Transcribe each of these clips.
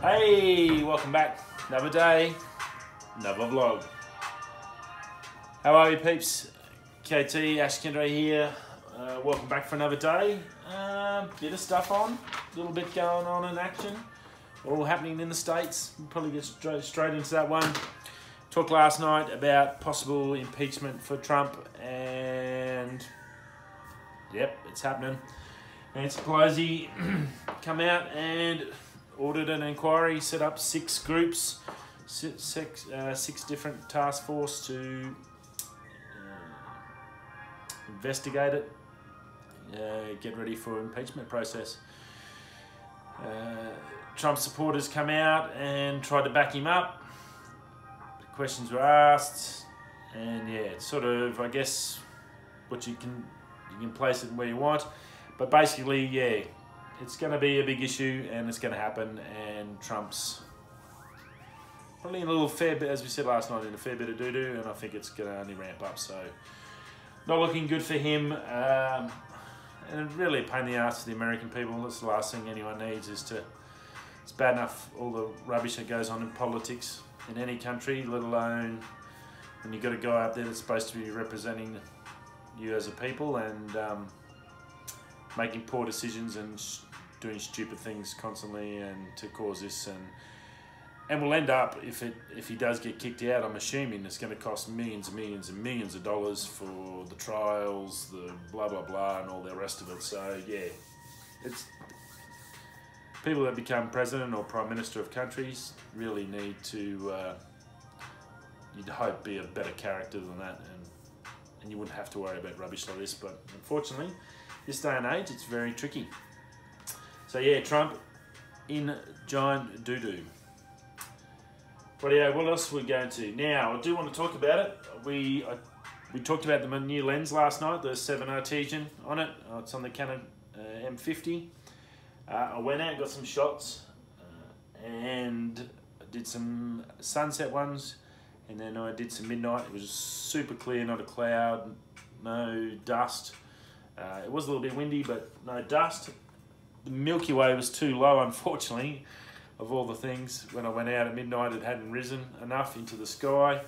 Hey, welcome back. Another day, another vlog. How are you, peeps? KT, Ash Kendra here. Welcome back for another day. Bit of stuff on, a little bit going on in action. All happening in the States. We'll probably get straight into that one. Talked last night about possible impeachment for Trump, and yep, it's happening. Nancy Pelosi come out and ordered an inquiry, set up 6 groups, six different task force to investigate it, get ready for impeachment process. Trump supporters come out and tried to back him up. The questions were asked, and yeah, it's sort of, I guess, what you can place it where you want, but basically, yeah, it's going to be a big issue, and it's going to happen, and Trump's probably in a little fair bit, as we said last night, in a fair bit of doo-doo, and I think it's going to only ramp up, so not looking good for him, and really a pain in the ass for the American people. That's the last thing anyone needs it's bad enough, all the rubbish that goes on in politics in any country, let alone when you've got a guy up there that's supposed to be representing you as a people, and making poor decisions and doing stupid things constantly, and to cause this, and will end up, if he does get kicked out, I'm assuming it's going to cost millions and millions and millions of dollars for the trials, the blah blah blah, and all the rest of it. So yeah, it's people that become president or prime minister of countries really need to, you'd hope, be a better character than that, and you wouldn't have to worry about rubbish like this. But unfortunately, this day and age, it's very tricky. So yeah, Trump in giant doo-doo. What else are we going to? Now, I do want to talk about it. We talked about the new lens last night, the 7 Artesian on it. It's on the Canon M50. I went out and got some shots, and I did some sunset ones, and then I did some midnight. It was super clear, not a cloud, no dust. It was a little bit windy, but no dust. The Milky Way was too low, unfortunately, of all the things. When I went out at midnight, it hadn't risen enough into the sky.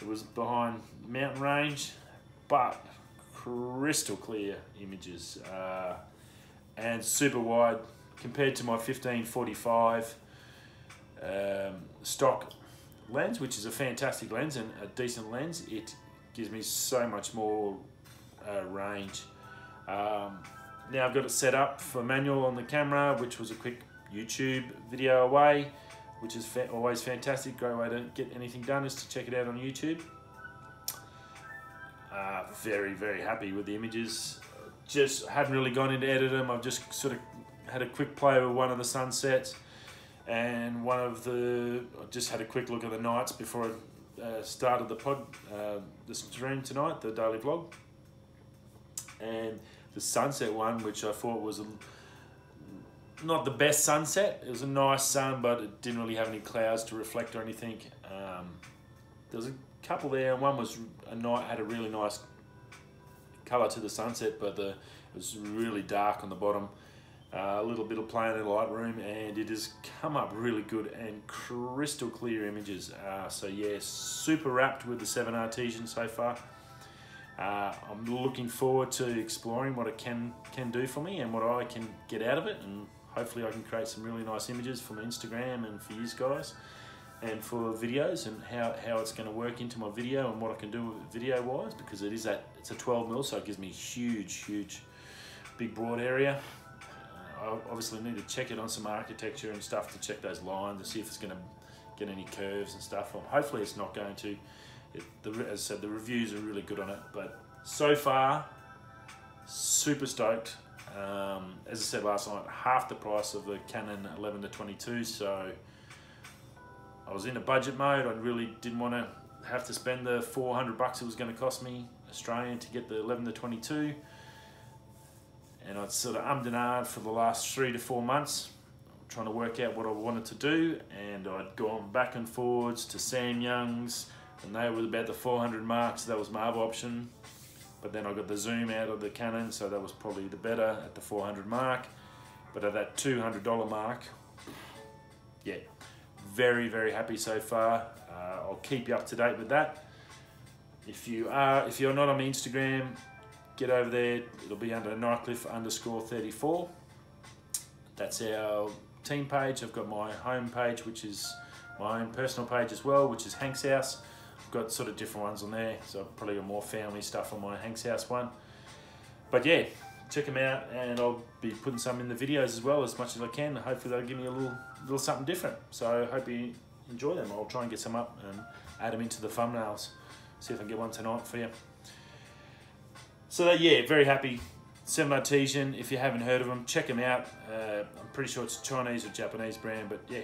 It was behind the mountain range, but crystal clear images, and super wide compared to my 15-45 stock lens, which is a fantastic lens and a decent lens. It gives me so much more range. Now I've got it set up for manual on the camera, which was a quick YouTube video away, which is always fantastic. Great way to get anything done is to check it out on YouTube. Very, very happy with the images. Just hadn't really gone into edit them. I've just sort of had a quick play with one of the sunsets, and I just had a quick look at the nights before I started the stream tonight, the daily vlog. And the sunset one, which I thought was not the best sunset. It was a nice sun, but it didn't really have any clouds to reflect or anything. There was a couple there, and one had a really nice colour to the sunset, but it was really dark on the bottom. A little bit of play in the Lightroom, and it has come up really good and crystal clear images. So yeah, super wrapped with the 7 Artesian so far. I'm looking forward to exploring what it can do for me and what I can get out of it, and hopefully I can create some really nice images for my Instagram and for you guys, and for videos, and how it's going to work into my video and what I can do with it video wise, because it's a 12mm, so it gives me huge big broad area. I obviously need to check it on some architecture and stuff to check those lines and see if it's going to get any curves and stuff. Hopefully it's not going to. As I said, the reviews are really good on it, but so far, super stoked. As I said last night, half the price of the Canon 11-22, so I was in a budget mode. I really didn't want to have to spend the $400 it was going to cost me Australian to get the 11-22, and I'd sort of ummed and ahed for the last 3 to 4 months, trying to work out what I wanted to do, and I'd gone back and forwards to Sam Young's, and they were about the 400 mark, so that was my other option. But then I got the zoom out of the Canon, so that was probably the better at the 400 mark. But at that $200 mark, yeah, very, very happy so far. I'll keep you up to date with that. If you're not on Instagram, get over there. It'll be under Nightcliff_34. That's our team page. I've got my home page, which is my own personal page as well, which is Hank's House. I've got sort of different ones on there, so I've probably got more family stuff on my Hank's House one. But yeah, check them out, and I'll be putting some in the videos as well as much as I can. Hopefully they'll give me a little something different. So I hope you enjoy them. I'll try and get some up and add them into the thumbnails. See if I can get one tonight for you. So yeah, very happy. 7 Artesian, if you haven't heard of them, check them out. I'm pretty sure it's a Chinese or Japanese brand, but yeah,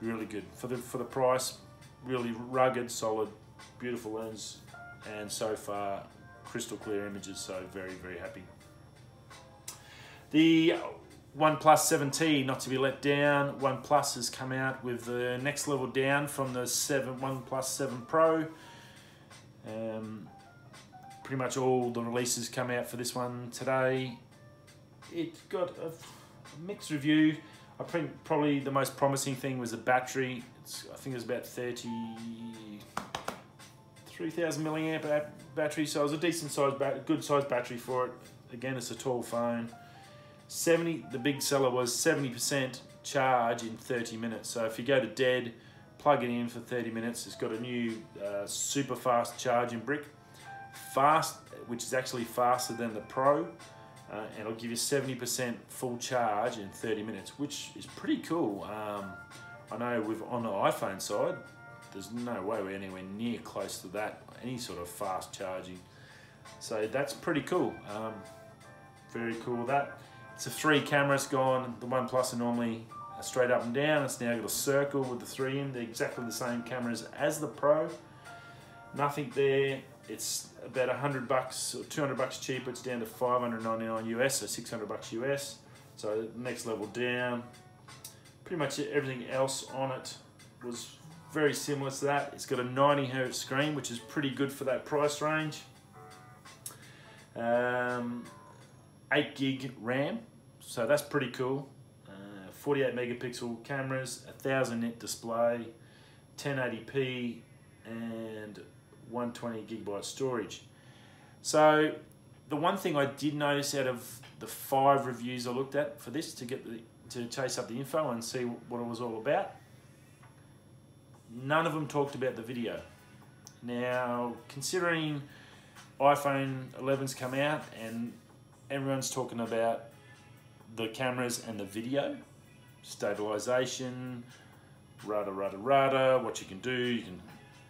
really good. For the price, really rugged, solid, beautiful lens, and so far, crystal clear images, so very, very happy. The OnePlus 7T, not to be let down. OnePlus has come out with the next level down from the OnePlus 7 Pro. Pretty much all the releases come out for this one today. It got a mixed review. I think probably the most promising thing was the battery. I think it was about 33,000 milliamp battery, so it was a decent size, good size battery for it. Again, it's a tall phone. The big seller was 70% charge in 30 minutes. So if you go to dead, plug it in for 30 minutes. It's got a new super fast charging brick. Which is actually faster than the Pro, and it'll give you 70% full charge in 30 minutes, which is pretty cool. I know on the iPhone side, there's no way we're anywhere near close to that, any sort of fast charging. So that's pretty cool. Very cool that. It's a 3 cameras gone. The OnePlus are normally straight up and down. It's now got a circle with the 3 in. They're exactly the same cameras as the Pro. Nothing there. It's about $100 or $200 cheaper. It's down to $599 US, so $600 US. So next level down. Pretty much everything else on it was very similar to that. It's got a 90Hz screen, which is pretty good for that price range. 8 gig RAM, so that's pretty cool. 48 megapixel cameras, 1000 nit display, 1080p, and 120 gigabyte storage. So the one thing I did notice out of the 5 reviews I looked at for this to chase up the info and see what it was all about, none of them talked about the video. Now, considering iPhone 11's come out and everyone's talking about the cameras and the video, stabilization, what you can do, you can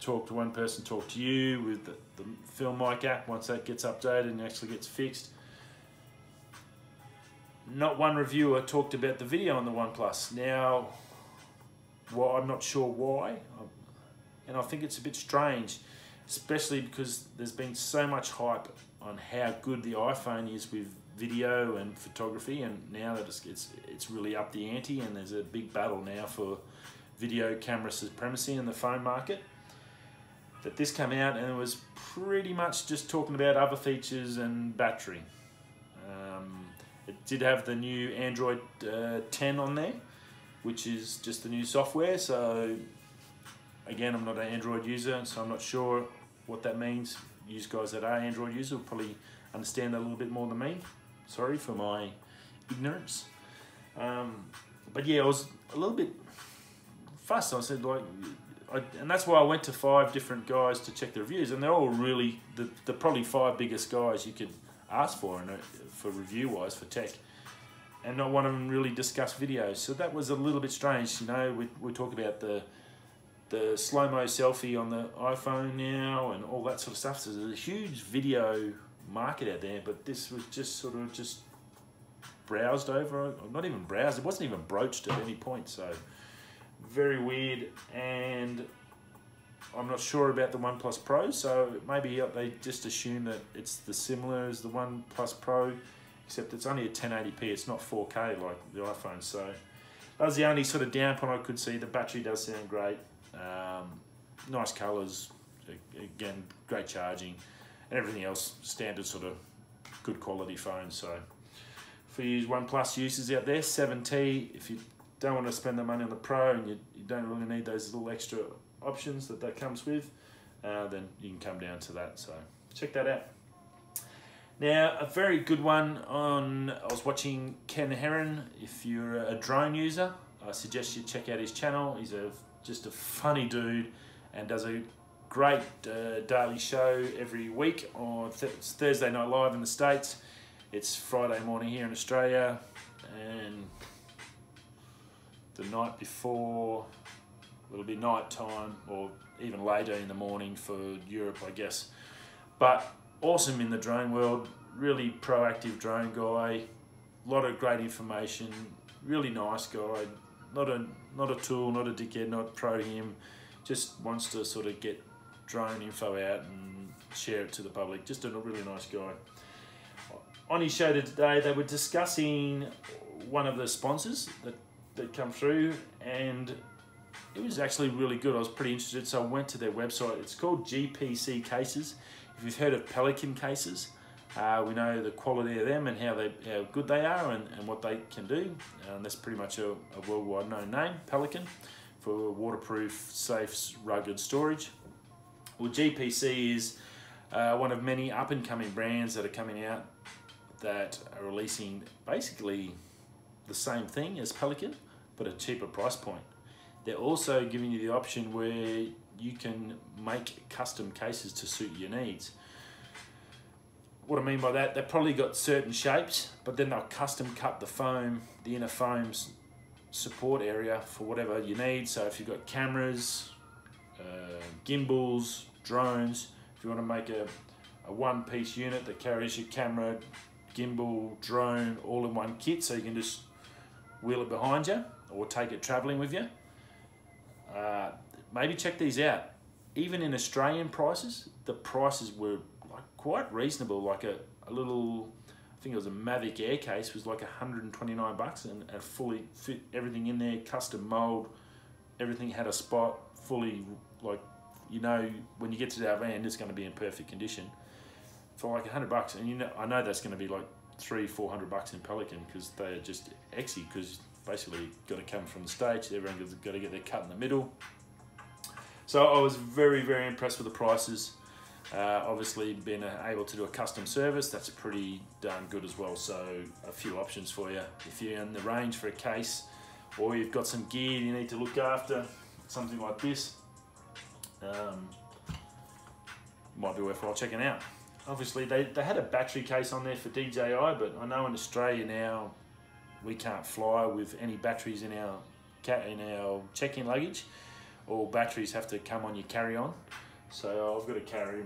talk to one person, talk to you with the Film Mic app. Once that gets updated and actually gets fixed, not one reviewer talked about the video on the OnePlus. Now, well, I'm not sure why, and I think it's a bit strange, especially because there's been so much hype on how good the iPhone is with video and photography, and now that it's really up the ante, and there's a big battle now for video camera supremacy in the phone market. That this came out and it was pretty much just talking about other features and battery. It did have the new Android 10 on there, which is just the new software. So again, I'm not an Android user, so I'm not sure what that means. You guys that are Android users will probably understand that a little bit more than me. Sorry for my ignorance. But yeah, I was a little bit fussed. I said, like, and that's why I went to 5 different guys to check the reviews, and they're all really the probably 5 biggest guys you could ask for for review-wise for tech, and not one of them really discussed videos. So that was a little bit strange. You know, we talk about the slow-mo selfie on the iPhone now and all that sort of stuff. So there's a huge video market out there, but this was just sort of just browsed over, or not even browsed. It wasn't even broached at any point. So very weird, and I'm not sure about the OnePlus Pro, so maybe they just assume that it's the similar as the OnePlus Pro, except it's only a 1080p, it's not 4K like the iPhone. So that was the only sort of down point I could see. The battery does sound great, nice colours, again, great charging, and everything else, standard sort of good quality phone. So for you OnePlus users out there, 7T, if you don't want to spend the money on the Pro and you don't really need those little extra options that comes with, then you can come down to that. So check that out. Now, a very good one I was watching Ken Heron. If you're a drone user, I suggest you check out his channel. He's just a funny dude and does a great daily show every week on Thursday Night Live in the States. It's Friday morning here in Australia, and the night before it'll be night time, or even later in the morning for Europe, I guess. But awesome in the drone world, really proactive drone guy, a lot of great information, really nice guy, not a tool, not a dickhead, not pro him, just wants to sort of get drone info out and share it to the public. Just a really nice guy. On his show today, they were discussing one of the sponsors that come through, and it was actually really good. I was pretty interested, so I went to their website. It's called GPC Cases. If you've heard of Pelican cases, we know the quality of them and how good they are and what they can do. And that's pretty much a worldwide known name, Pelican, for waterproof, safe, rugged storage. Well, GPC is one of many up-and-coming brands that are coming out that are releasing basically the same thing as Pelican, but a cheaper price point. They're also giving you the option where you can make custom cases to suit your needs. What I mean by that, they've probably got certain shapes, but then they'll custom cut the foam, the inner foam's support area for whatever you need. So if you've got cameras, gimbals, drones, if you want to make a one-piece unit that carries your camera, gimbal, drone, all in one kit, so you can just wheel it behind you or take it traveling with you. Maybe check these out. Even in Australian prices, the prices were like quite reasonable. Like a little, I think it was a Mavic Air case, was like 129 bucks and fully fit everything in there, custom mold, everything had a spot, fully, like, you know, when you get to the other end, it's going to be in perfect condition for like 100 bucks. And you know, I know that's going to be like 300-400 bucks in Pelican, because they're just exy, because basically got to come from the States, everyone's got to get their cut in the middle. So I was very, very impressed with the prices. Obviously being able to do a custom service, that's pretty darn good as well. So a few options for you. If you're in the range for a case, or you've got some gear you need to look after, something like this, might be worthwhile checking out. Obviously they had a battery case on there for DJI, but I know in Australia now we can't fly with any batteries in our check-in luggage. All batteries have to come on your carry-on. So I've got to carry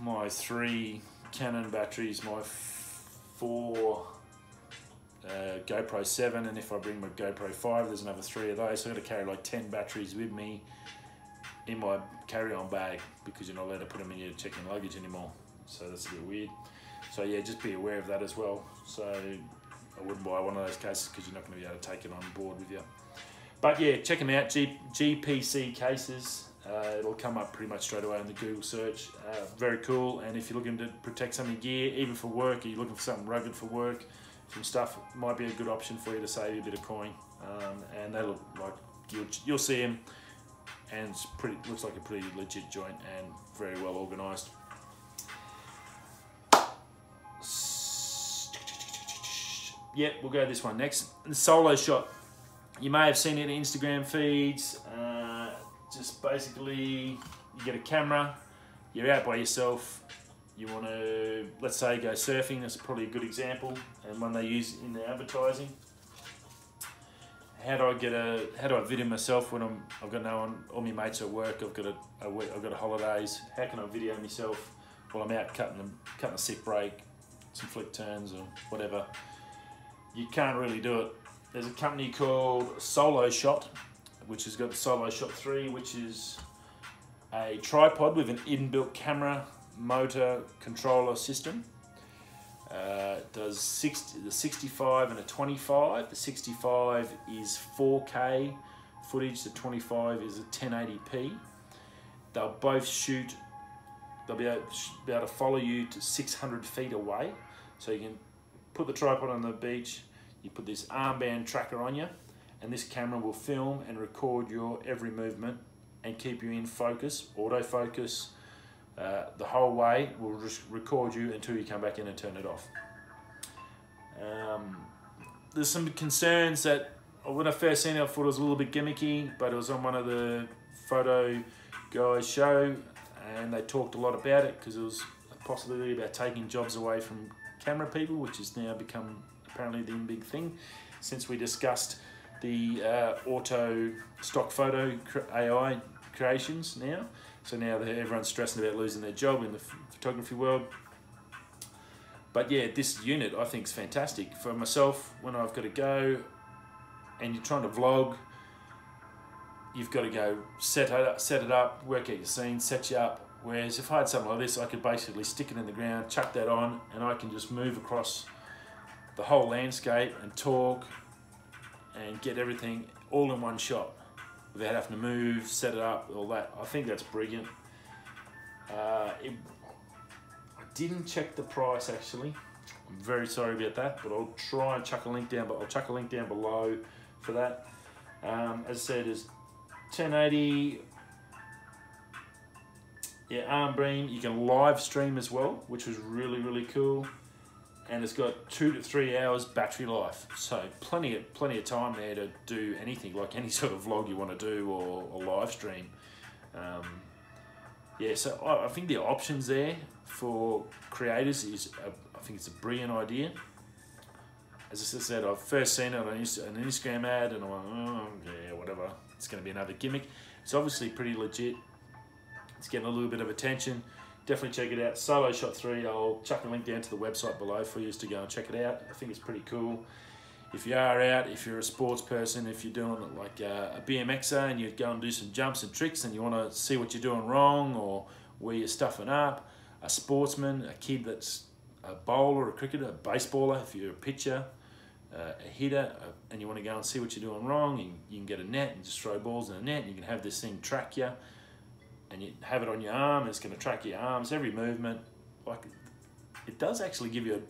my 3 Canon batteries, my 4 GoPro 7, and if I bring my GoPro 5, there's another 3 of those. So I've got to carry like 10 batteries with me in my carry-on bag, because you're not allowed to put them in your check-in luggage anymore. So that's a bit weird. So yeah, just be aware of that as well. So I wouldn't buy one of those cases, because you're not going to be able to take it on board with you. But yeah, check them out, GPC cases. It'll come up pretty much straight away in the Google search. Very cool. And if you're looking to protect some of your gear, even for work, or you're looking for something rugged for work, some stuff, might be a good option for you to save you a bit of coin. And they look like, you'll see them, and it's looks like a pretty legit joint and very well organised. Yeah, we'll go this one next. The solo shot. You may have seen it in Instagram feeds. Just basically, you get a camera, you're out by yourself, you want to, let's say, go surfing. That's probably a good example, and one they use in their advertising. How do I video myself when I've got no one, all my mates are at work, I've got holidays? How can I video myself while I'm out cutting a sick break, some flick turns or whatever? You can't really do it. There's a company called Solo Shot, which has got the Solo Shot 3, which is a tripod with an inbuilt camera, motor, controller system. It does the 65 and a 25. The 65 is 4K footage, the 25 is a 1080p. They'll both shoot, they'll be able to follow you to 600 feet away. So you can put the tripod on the beach, You put this armband tracker on you, and this camera will film and record your every movement and keep you in focus, autofocus, the whole way. Will just record you until you come back in and turn it off. There's some concerns that when I first seen it, I thought it was a little bit gimmicky, but it was on one of the photo guys' show, and they talked a lot about it because it was a possibility about taking jobs away from camera people, which has now become apparently the big thing since we discussed the auto stock photo AI creations now. So now everyone's stressing about losing their job in the photography world. But yeah, this unit I think is fantastic. For myself, when I've got to go and you're trying to vlog, you've got to go set it up, work out your scene, set you up. Whereas if I had something like this, I could basically stick it in the ground, chuck that on, and I can just move across the whole landscape and talk and get everything all in one shot without having to move, set it up, all that. I think that's brilliant. I didn't check the price actually. I'm very sorry about that, but I'll try and chuck a link down. But I'll chuck a link down below for that. As I said, is 1080. Yeah, arm beam. You can live stream as well, which was really cool. And it's got 2 to 3 hours battery life, so plenty of time there to do anything, like any sort of vlog you want to do or live stream. Yeah, so I think the options there for creators is, I think it's a brilliant idea. As I said, I've first seen it on an Instagram ad, and I'm like, oh yeah, whatever. It's going to be another gimmick. It's obviously pretty legit. It's getting a little bit of attention. Definitely check it out. Solo Shot 3, I'll chuck a link down to the website below for you to go and check it out. I think it's pretty cool. If you are out, if you're a sports person, if you're doing like a BMXer and you go and do some jumps and tricks and you want to see what you're doing wrong or where you're stuffing up, a sportsman, a kid that's a bowler, a cricketer, a baseballer, if you're a pitcher, a hitter, and you want to go and see what you're doing wrong, you can get a net and just throw balls in a net, and you can have this thing track you. And you have it on your arm, and it's going to track your arms, every movement. Like, it does actually give you a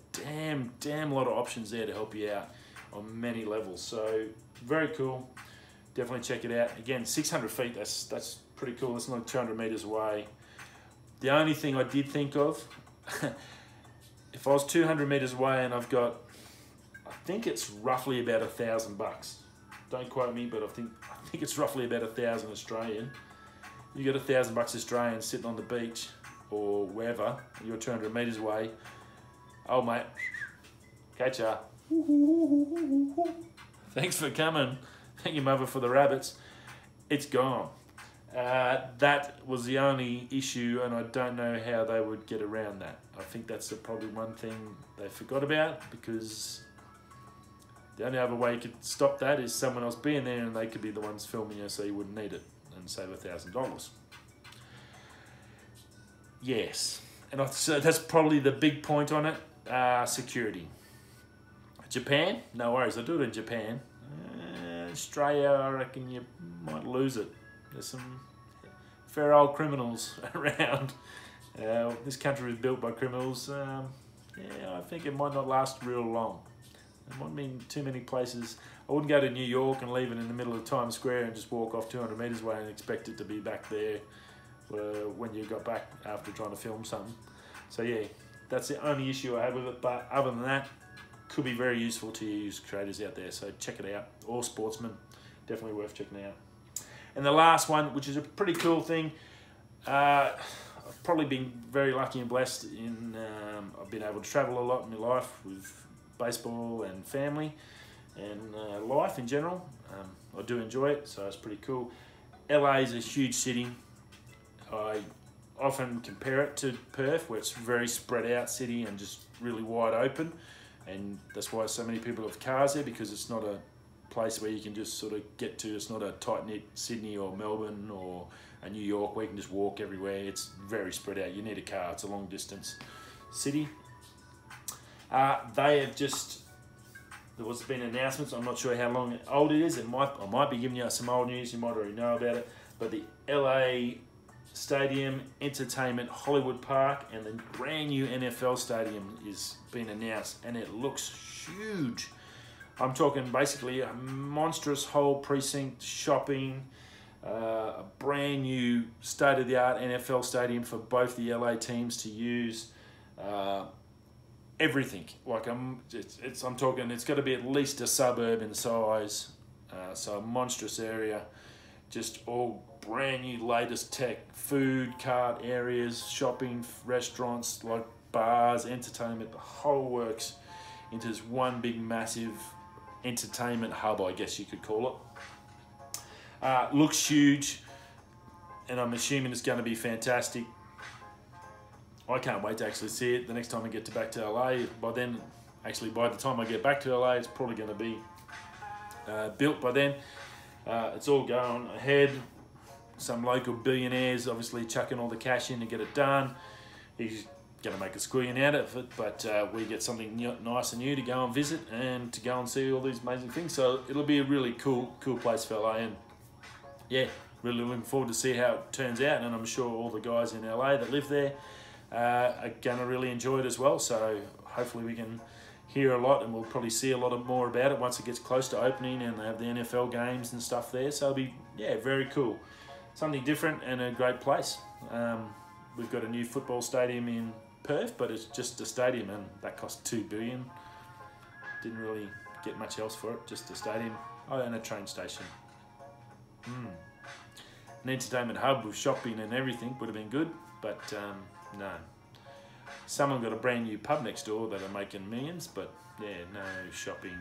damn lot of options there to help you out on many levels. So very cool. Definitely check it out. Again, 600 feet. That's pretty cool. It's not 200 meters away. The only thing I did think of, if I was 200 meters away and I've got, I think it's roughly about $1,000. Don't quote me, but I think it's roughly about 1,000 Australian. You got $1,000 Australian sitting on the beach or wherever, you're 200 meters away. Oh mate, catch ya. Thanks for coming. Thank you, mother, for the rabbits. It's gone. That was the only issue, and I don't know how they would get around that. I think that's probably one thing they forgot about, because the only other way you could stop that is someone else being there and they could be the ones filming you, so you wouldn't need it and save $1,000. Yes, and so that's probably the big point on it. Security. Japan, no worries. I'll do it in Japan. Australia, I reckon you might lose it. There's some fair old criminals around. This country was built by criminals. Yeah, I think it might not last real long. There might be too many places. I wouldn't go to New York and leave it in the middle of Times Square and just walk off 200 meters away and expect it to be back there when you got back after trying to film something. So yeah, that's the only issue I have with it. But other than that, could be very useful to you creators out there. So check it out. Or sportsmen, definitely worth checking out. And the last one, which is a pretty cool thing, I've probably been very lucky and blessed in I've been able to travel a lot in my life with baseball and family and life in general. I do enjoy it, so it's pretty cool. LA is a huge city. I often compare it to Perth, where it's a very spread out city and just really wide open, and that's why so many people have cars there, because it's not a place where you can just sort of get to. It's not a tight-knit Sydney or Melbourne or a New York where you can just walk everywhere. It's very spread out. You need a car. It's a long distance city. They have just, there was been announcements. I'm not sure how long old it is. I might be giving you some old news. You might already know about it. But the LA Stadium, Entertainment, Hollywood Park, and the brand new NFL Stadium is being announced, and it looks huge. I'm talking basically a monstrous whole precinct, shopping, a brand new state-of-the-art NFL stadium for both the LA teams to use. Everything. Like I'm talking. It's got to be at least a suburb in size. So a monstrous area. Just all brand new, latest tech, food cart areas, shopping, restaurants, like bars, entertainment, the whole works into this one big massive entertainment hub, I guess you could call it. Looks huge, and I'm assuming it's going to be fantastic. I can't wait to actually see it the next time I get back to LA. By then, actually by the time I get back to LA, it's probably going to be built by then. It's all going ahead. Some local billionaires obviously chucking all the cash in to get it done. He's going to make a squillion out of it, but we get something nice and new to go and visit and to go and see all these amazing things. So it'll be a really cool place for LA, and yeah, really looking forward to see how it turns out. And I'm sure all the guys in LA that live there are going to really enjoy it as well. So hopefully we can hear a lot, and we'll probably see a lot more about it once it gets close to opening and they have the NFL games and stuff there. So it'll be, yeah, very cool. Something different and a great place. We've got a new football stadium in Perth, but it's just a stadium, and that cost $2 billion. Didn't really get much else for it, just a stadium. Oh, and a train station. An entertainment hub with shopping and everything would have been good, but no. Someone got a brand new pub next door that are making millions, but yeah, no shopping,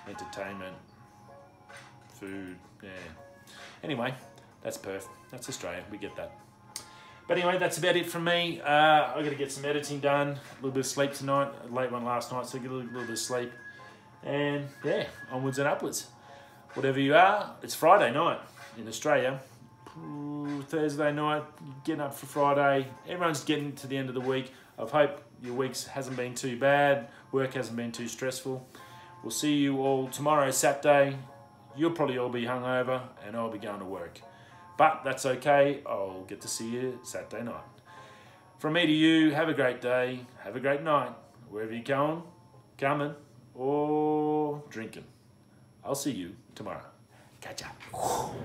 entertainment, food, yeah. Anyway, that's Perth, that's Australia, we get that. But anyway, that's about it from me. I've got to get some editing done, a little bit of sleep tonight, a late one last night, so get a little bit of sleep. And yeah, onwards and upwards. Whatever you are, it's Friday night in Australia. Thursday night, getting up for Friday. Everyone's getting to the end of the week. I hope your week hasn't been too bad. Work hasn't been too stressful. We'll see you all tomorrow, Saturday. You'll probably all be hungover, and I'll be going to work. But that's okay. I'll get to see you Saturday night. From me to you, have a great day. Have a great night. Wherever you're going, coming, or drinking. I'll see you tomorrow. Catch up.